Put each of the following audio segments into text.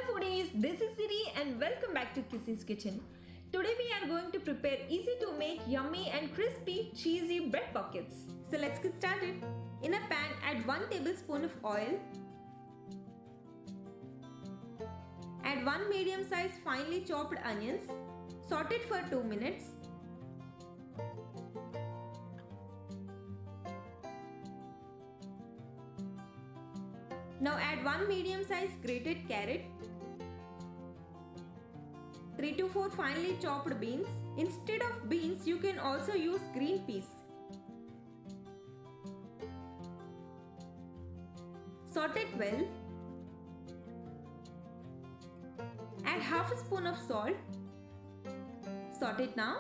Hello foodies, this is Siri and welcome back to Kisi's kitchen. Today we are going to prepare easy to make yummy and crispy cheesy bread pockets. So let's get started. In a pan add 1 tablespoon of oil. Add 1 medium sized finely chopped onions. Saute it for 2 minutes. Now add 1 medium sized grated carrot, 3 to 4 finely chopped beans. Instead of beans, you can also use green peas. Saute it well. Add half a spoon of salt. Saute it now.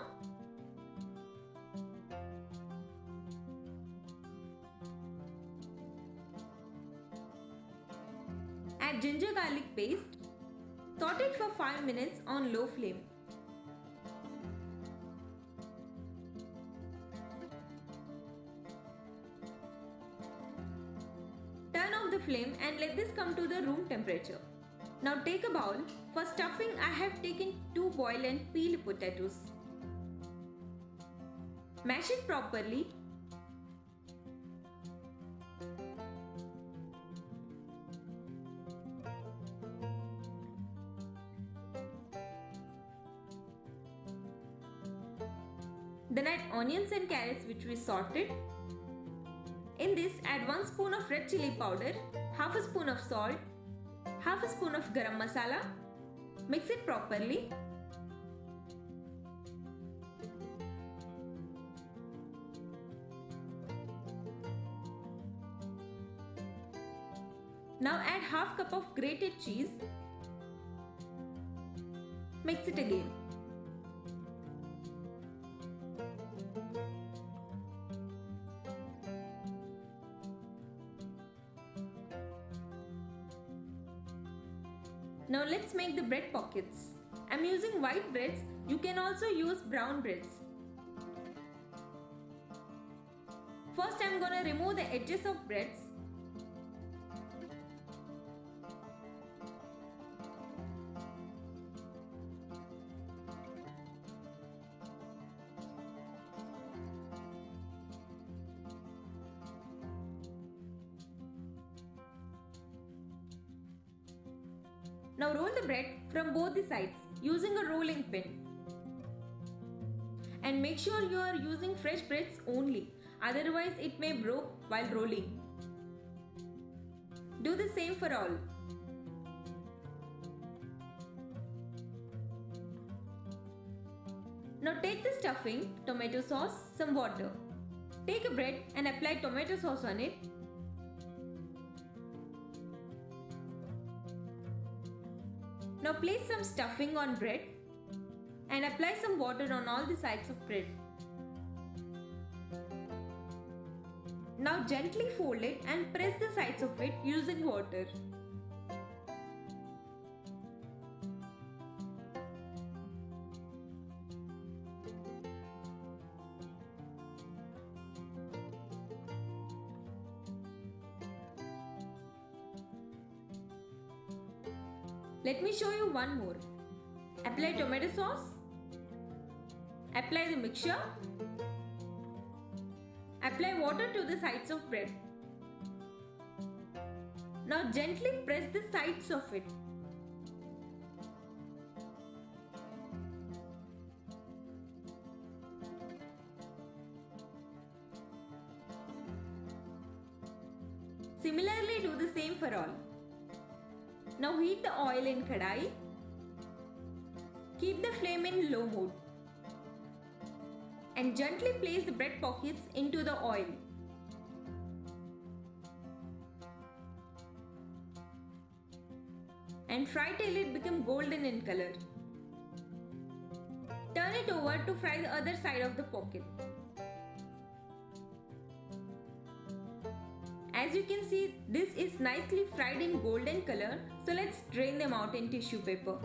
Add ginger garlic paste. Saute it for 5 minutes on low flame. Turn off the flame and let this come to the room temperature. Now take a bowl. For stuffing, I have taken 2 boiled and peeled potatoes. Mash it properly. Then add onions and carrots which we sauteed. In this add 1 spoon of red chili powder, half a spoon of salt, half a spoon of garam masala. Mix it properly. Now add half cup of grated cheese. Mix it again. Now let's make the bread pockets. I'm using white breads. You can also use brown breads. First I'm gonna remove the edges of breads. Now roll the bread from both the sides using a rolling pin. And make sure you are using fresh breads only, otherwise it may break while rolling. Do the same for all. Now take the stuffing, tomato sauce, some water. Take a bread and apply tomato sauce on it. Now place some stuffing on bread and apply some water on all the sides of bread. Now gently fold it and press the sides of it using water. Let me show you one more. Apply tomato sauce. Apply the mixture. Apply water to the sides of bread. Now gently press the sides of it. Similarly, do the same for all. Now heat the oil in kadai. Keep the flame in low mode. And gently place the bread pockets into the oil. And fry till it becomes golden in color. Turn it over to fry the other side of the pocket. As you can see, this is nicely fried in golden color, so let's drain them out in tissue paper.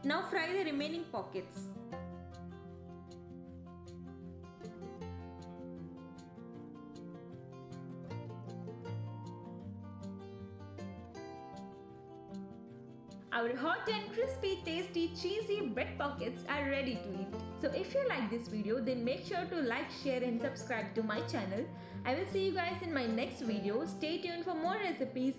Now fry the remaining pockets. Our hot and crispy, tasty, cheesy bread pockets are ready to eat. So if you like this video, then make sure to like, share and subscribe to my channel. I will see you guys in my next video. Stay tuned for more recipes.